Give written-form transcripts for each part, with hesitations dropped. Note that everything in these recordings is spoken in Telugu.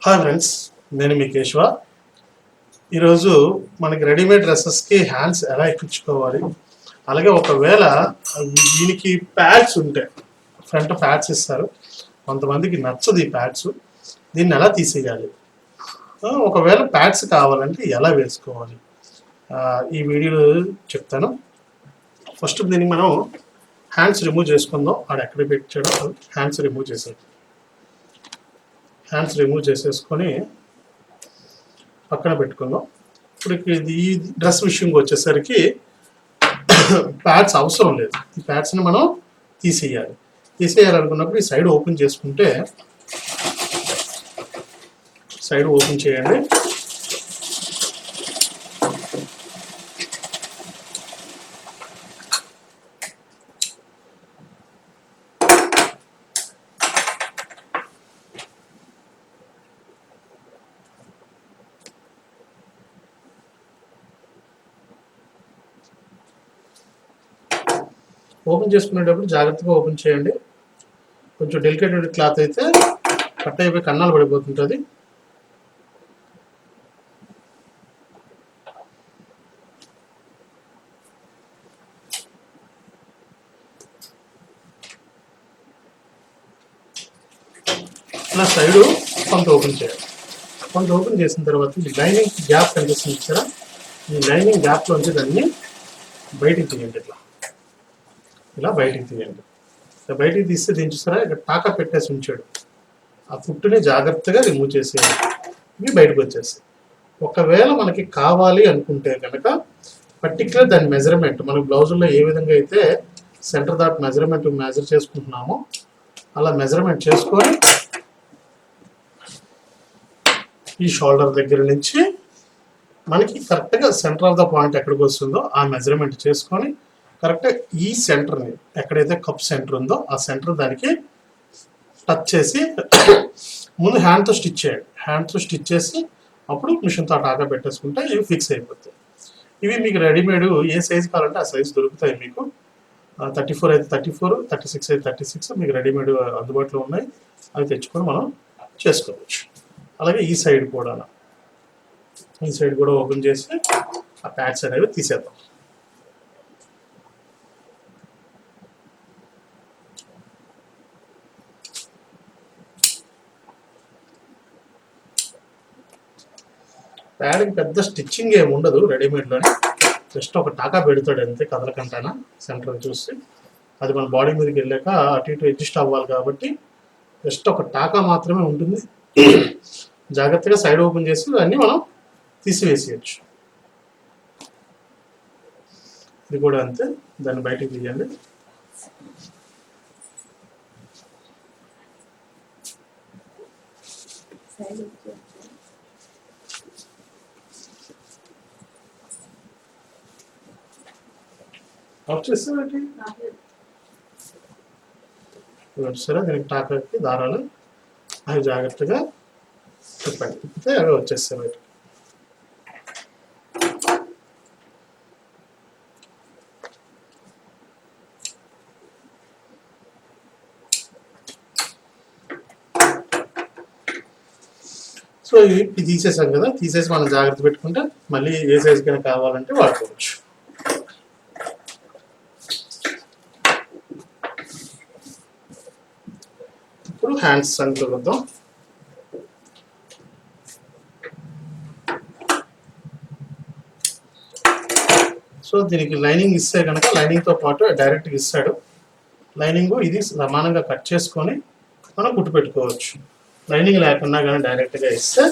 హాయ్ ఫ్రెండ్స్, నేను మీ కేశవ. ఈరోజు మనకి రెడీమేడ్ డ్రెస్సెస్కి హ్యాండ్స్ ఎలా ఎక్కించుకోవాలి, అలాగే ఒకవేళ దీనికి ప్యాడ్స్ ఉంటాయి, ఫ్రంట్ ప్యాడ్స్ ఇస్తారు, కొంతమందికి నచ్చదు ఈ ప్యాడ్స్, దీన్ని ఎలా తీసేయాలి, ఒకవేళ ప్యాడ్స్ కావాలంటే ఎలా వేసుకోవాలి, ఈ వీడియోలో చెప్తాను. ఫస్ట్ దీనికి మనం హ్యాండ్స్ రిమూవ్ చేసుకుందాం. ఆడ ఎక్కడ పెట్టాడో హ్యాండ్స్ రిమూవ్ చేసేది. హ్యాండ్స్ రిమూవ్ చేసేసుకొని పక్కన పెట్టుకుందాం. ఇప్పుడు ఈ డ్రెస్ విషయంకి వచ్చేసరికి ప్యాడ్స్ అవసరం లేదు. ఈ ప్యాడ్స్ని మనం తీసేయాలనుకున్నప్పుడు ఈ సైడ్ ఓపెన్ చేసుకుంటే, సైడ్ ఓపెన్ చేయండి. ఓపెన్ చేసుకునేటప్పుడు జాగ్రత్తగా ఓపెన్ చేయండి. కొంచెం డెలికేట్ క్లాత్ అయితే కట్ అయిపోయి కన్నాలు పడిపోతుంటుంది. ఇలా సైడు కొంత ఓపెన్ చేయాలి. కొంత ఓపెన్ చేసిన తర్వాత ఈ లైనింగ్ గ్యాప్ కనిపిస్తుంది కదా, ఈ లైనింగ్ గ్యాప్లోంచి దాన్ని బయటికి తీయండి. ఇలా బయటికి తీయండి. బయటికి తీస్తే దీని చూసారా, ఇక్కడ టాకా పెట్టేసి ఉంచాడు. ఆ ఫుట్ని జాగ్రత్తగా రిమూవ్ చేసేయాలి. ఇవి బయటకు వచ్చేస్తాయి. ఒకవేళ మనకి కావాలి అనుకుంటే కనుక పర్టికులర్ దాని మెజర్మెంట్, మన బ్లౌజుల్లో ఏ విధంగా అయితే సెంటర్ దాట్ మెజర్మెంట్ మెజర్ చేసుకుంటున్నామో అలా మెజర్మెంట్ చేసుకొని ఈ షోల్డర్ దగ్గర నుంచి మనకి కరెక్ట్గా సెంటర్ ఆఫ్ ద పాయింట్ ఎక్కడికి వస్తుందో ఆ మెజర్మెంట్ చేసుకొని కరెక్ట్గా ఈ సెంటర్ని ఎక్కడైతే కప్ సెంటర్ ఉందో ఆ సెంటర్ దానికి టచ్ చేసి ముందు హ్యాండ్తో స్టిచ్ చేయండి. హ్యాండ్తో స్టిచ్ చేసి అప్పుడు మిషన్తో టాకా పెట్టేసుకుంటే ఇవి ఫిక్స్ అయిపోతాయి. ఇవి మీకు రెడీమేడ్ ఏ సైజు కావాలంటే ఆ సైజు దొరుకుతాయి. మీకు 34 అయితే 34, 36 అయితే 36 మీకు రెడీమేడ్ అందుబాటులో ఉన్నాయి. అవి తెచ్చుకొని మనం చేసుకోవచ్చు. అలాగే ఈ సైడ్ కూడా ఓపెన్ చేసి ఆ ప్యాడ్స్ అనేవి తీసేద్దాం. ప్యాడ్కి పెద్ద స్టిచ్చింగ్ ఏమి ఉండదు రెడీమేడ్లోనే, జస్ట్ ఒక టాకా పెడతాడు అంతే, కదలకంటానా సెంటర్ చూసి. అది మన బాడీ మీదకి వెళ్ళాక అటు ఇటు అడ్జస్ట్ అవ్వాలి కాబట్టి జస్ట్ ఒక టాకా మాత్రమే ఉంటుంది. జాగ్రత్తగా సైడ్ ఓపెన్ చేసి దాన్ని మనం తీసివేసేయచ్చు. ఇది కూడా అంతే, దాన్ని బయటికి తీయండి. ఆఫ్ చేస్తామండి. సరే, దీనికి టాకాకి దారాలు అవి జాగ్రత్తగా తిప్పండి. తిప్పితే అవి వచ్చేస్తాయి బయట. సో ఇవి తీసేసాం కదా, తీసేసి మనం జాగ్రత్త పెట్టుకుంటే మళ్ళీ ఏ సైజు కన్నా కావాలంటే వాడుకోవచ్చు. ఇప్పుడు హ్యాండ్స్ సంఖ్య చూద్దాం. సో దీనికి లైనింగ్ ఇస్తే కనుక లైనింగ్తో పాటు డైరెక్ట్గా ఇస్తాడు. లైనింగ్ ఇది సమానంగా కట్ చేసుకొని మనం కుట్టు పెట్టుకోవచ్చు. లైనింగ్ లేకుండా కానీ డైరెక్ట్గా ఇస్తే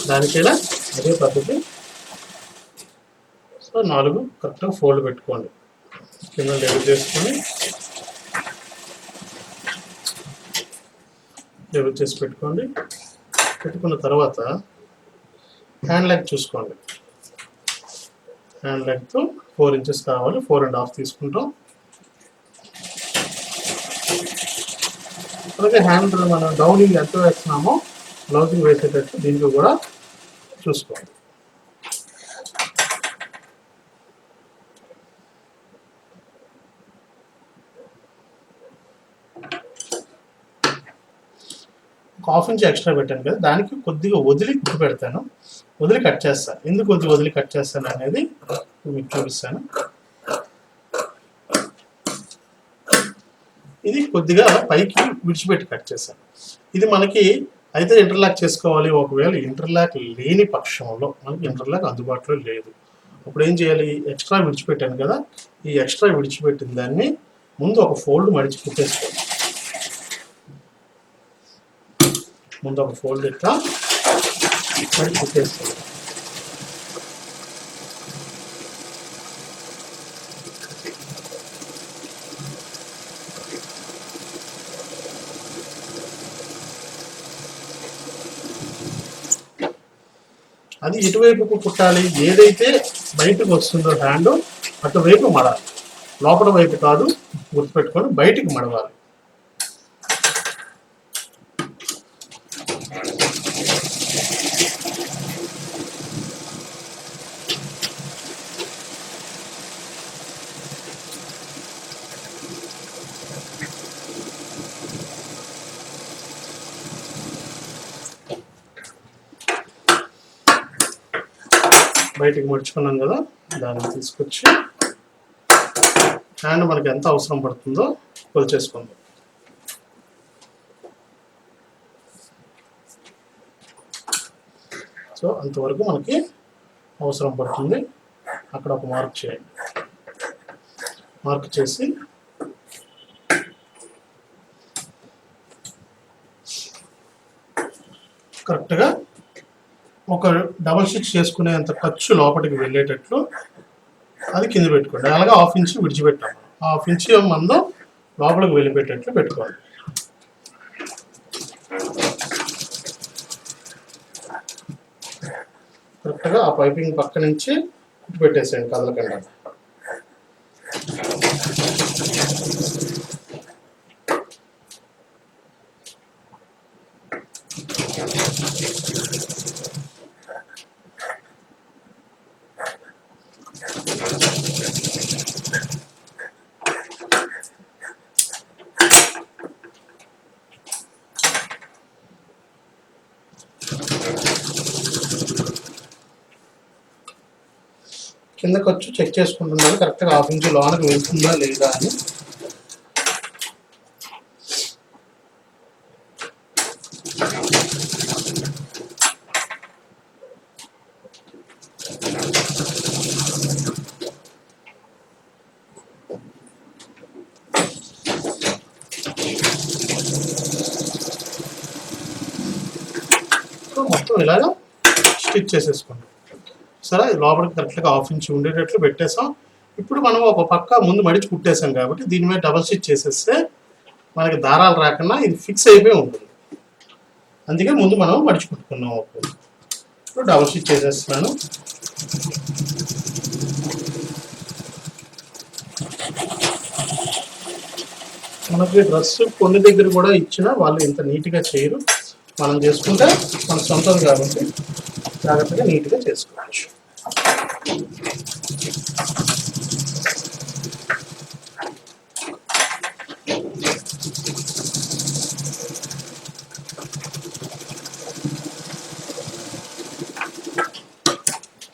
దానికైనా అదే పద్ధతి. సో 4 కరెక్ట్గా ఫోల్డ్ పెట్టుకోండి. కింద లెవెల్ చేసుకొని లెవెల్ చేసి పెట్టుకోండి. పెట్టుకున్న తర్వాత హ్యాండ్ లెగ్ చూసుకోండి. హ్యాండ్ లెగ్తో 4 ఇంచెస్ కావాలి, 4.5 తీసుకుంటాం. అలాగే హ్యాండ్ మనం డౌనింగ్ ఎంత వేస్తున్నామో బ్లౌజింగ్ వేసేటట్టు దీనికి కూడా చూసుకోండి. హాఫ్ ఇంచ్ ఎక్స్ట్రా పెట్టాను కదా, దానికి కొద్దిగా వదిలి కుట్టు పెడతాను, వదిలి కట్ చేస్తాను. ఎందుకు కొద్దిగా వదిలి కట్ చేస్తాను అనేది మీకు చూపిస్తాను. ఇది కొద్దిగా పైకి విడిచిపెట్టి కట్ చేశాను. ఇది మనకి అయితే ఇంటర్లాక్ చేసుకోవాలి. ఒకవేళ ఇంటర్లాక్ లేని పక్షంలో, మనకి ఇంటర్లాక్ అందుబాటులో లేదు, అప్పుడు ఏం చేయాలి? ఎక్స్ట్రా విడిచిపెట్టాను కదా, ఈ ఎక్స్ట్రా విడిచిపెట్టిన దాన్ని ముందు ఒక ఫోల్డ్ మడిచి కుట్టేసుకోవాలి. ముందు ఒక ఫోల్డ్ ఇట్లా మడిచి కుట్టేసుకోవాలి. అది ఇటువైపుకు కుట్టాలి, ఏదైతే బయటకు వస్తుందో హ్యాండ్ అటువైపు మడాలి, లోపల వైపు కాదు, గుర్తుపెట్టుకొని బయటికి మడవాలి. బయటికి మడుచుకున్నాం కదా, దాన్ని తీసుకొచ్చి హ్యాండ్ మనకి ఎంత అవసరం పడుతుందో కొలిచేసుకుందాం. సో అంతవరకు మనకి అవసరం పడుతుంది. అక్కడ ఒక మార్క్ చేయండి. మార్క్ చేసి కరెక్ట్గా ఒక డబల్ స్టిచ్ చేసుకునేంత ఖర్చు లోపలికి వెళ్ళేటట్లు అది కింద పెట్టుకోండి. అలాగే హాఫ్ ఇంచ్ విడిచిపెట్టాము, హాఫ్ ఇంచ్ మందం లోపలికి వెళ్ళిపెట్టేట్లు పెట్టుకోవాలి. కరెక్ట్గా ఆ పైపింగ్ పక్క నుంచి పెట్టేసేయండి కదలకుండా. కింద ఖర్చు చెక్ చేసుకుంటున్నాను, కరెక్ట్గా హాఫ్ ఇంచ్ లోనకి వెళ్తుందా లేదా అని. మొత్తం ఇలాగా స్టిచ్ చేసేసుకోండి. సరే, లోపలికి కరెక్ట్గా హాఫ్ ఇంచ్ ఉండేటట్లు పెట్టేసాం. ఇప్పుడు మనం ఒక పక్క ముందు మడిచి కుట్టేసాం కాబట్టి దీని మీద డబల్ స్టిచ్ చేసేస్తే మనకి దారాలు రాకుండా ఇది ఫిక్స్ అయిపోయి ఉంటుంది. అందుకే ముందు మనం మడిచి కుట్టుకున్నాం. ఇప్పుడు డబల్ స్టిచ్ చేసేస్తున్నాను. మనకి డ్రెస్ కొన్ని దగ్గర కూడా ఇచ్చినా వాళ్ళు ఇంత నీట్గా చేయరు. మనం చేసుకుంటే మన సొంతం కాబట్టి జాగ్రత్తగా నీట్గా చేసుకోవచ్చు.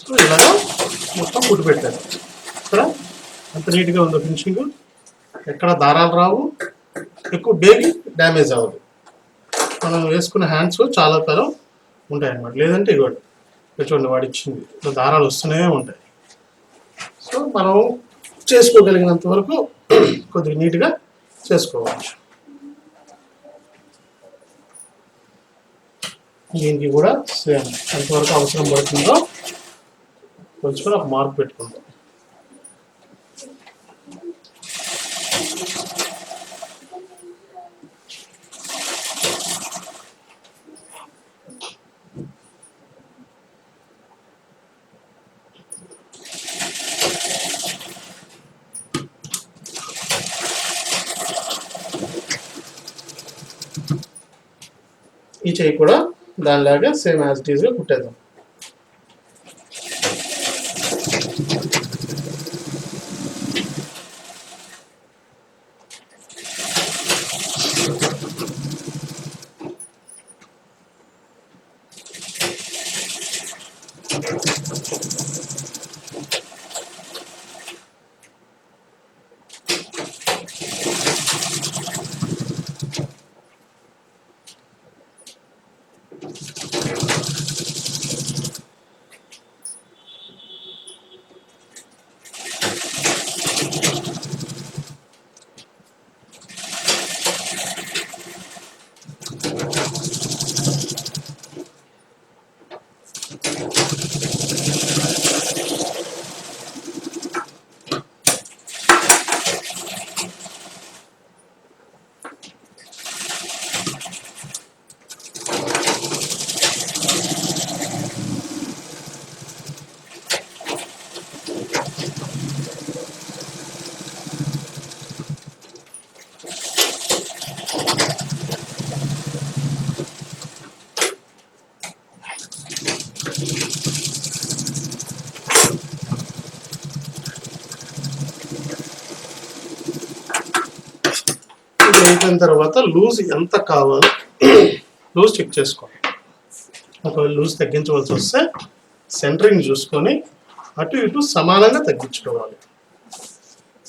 సో ఇలాగా మొత్తం కుట్టి పెట్టాను. ఇక్కడ ఎంత నీట్గా ఉందో ఫినిషింగ్, ఎక్కడ దారాలు రావు, ఎక్కువ బేబీ డ్యామేజ్ అవ్వదు. మనం వేసుకున్న హ్యాండ్స్ చాలా కాలం ఉంటాయి అన్నమాట. లేదంటే ఇవ్వండి చూడండి, వాడు ఇచ్చింది ఇట్లా దారాలు వస్తూనే ఉంటాయి. సో మనం చేసుకోగలిగినంత వరకు కొద్దిగా నీట్గా చేసుకోవచ్చు. దీనికి కూడా సేమ్ ఎంతవరకు అవసరం పడుతుందో కొంచెం ఒక మార్క్ పెట్టుకుందాం. ఈ చెయ్యి కూడా దానిలాగా సేమ్ యాజ్ ఇట్ ఈజ్గా కుట్టేద్దాం. అయిపోయిన తర్వాత లూజ్ ఎంత కావాలో లూజ్ చెక్ చేసుకోండి. ఒకవేళ లూజ్ తగ్గించవలసి వస్తే సెంటరింగ్ చూసుకొని అటు ఇటు సమానంగా తగ్గించుకోవాలి.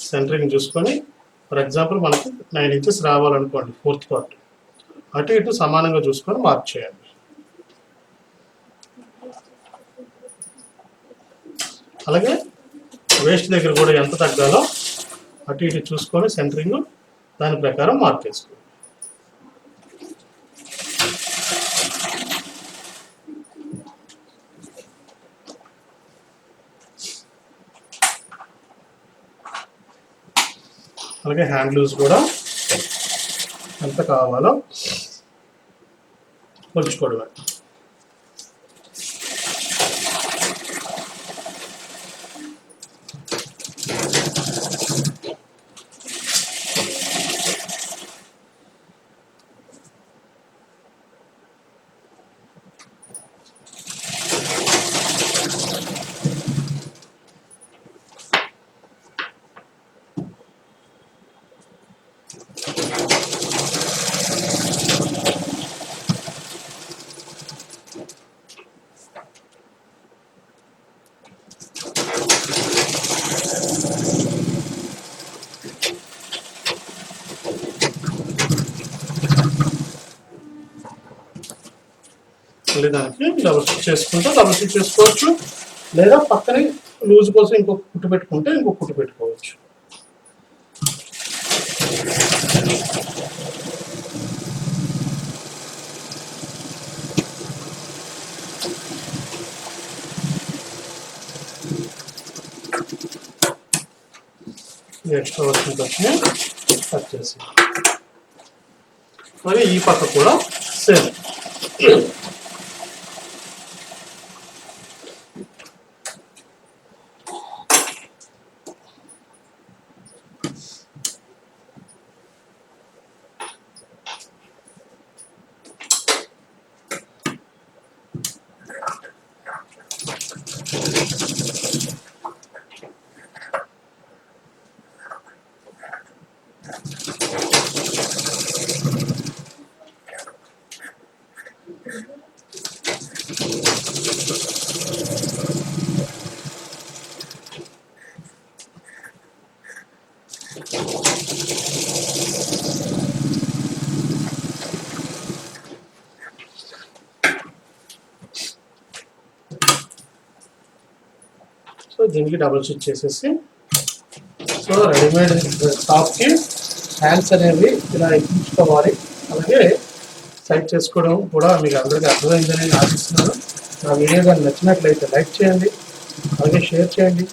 సెంటరింగ్ చూసుకొని ఫర్ ఎగ్జాంపుల్ మనకి 9 ఇంచెస్ రావాలనుకోండి, 4th పార్ట్ అటు ఇటు సమానంగా చూసుకొని మార్క్ చేయాలి. అలాగే వేస్ట్ దగ్గర కూడా ఎంత తగ్గాలో అటు ఇటు చూసుకొని సెంటరింగ్ దాని ప్రకారం మార్క్ చేసుకోవాలి. అలాగే హ్యాండ్ లూజ్ కూడా ఎంత కావాలో కొలుచుకోవడమే. మళ్ళీ దానికి డబుల్ స్టిచ్ చేసుకుంటే డబుల్ స్టిచ్ చేసుకోవచ్చు, లేదా పక్కనే లూజ్ కోసం ఇంకొక కుట్టు పెట్టుకుంటే ఇంకొక కుట్టు పెట్టుకోవచ్చు. ఎక్స్ట్రా వచ్చిన ఖర్చుని కట్ చేసి మరి ఈ పక్క కూడా సేమ్. సో దీనికి డబుల్ స్టిచ్ చేసేసి, సో రెడీమేడ్ టాప్కి హ్యాండ్స్ అనేవి ఇలా ఎక్కించుకోవాలి. అలాగే సైడ్ చేసుకోవడం కూడా మీకు అందరికీ అర్థమైందని నేను ఆశిస్తున్నాను. నా వీడియో కానీ నచ్చినట్లయితే లైక్ చేయండి, అలాగే షేర్ చేయండి.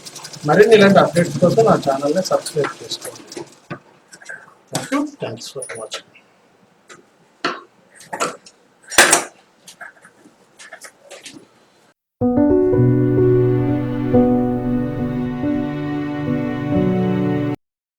మరిన్ని ఇలాంటి అప్డేట్స్ కోసం నా ఛానల్ని సబ్స్క్రైబ్ చేసుకోండి. Thanks for watching.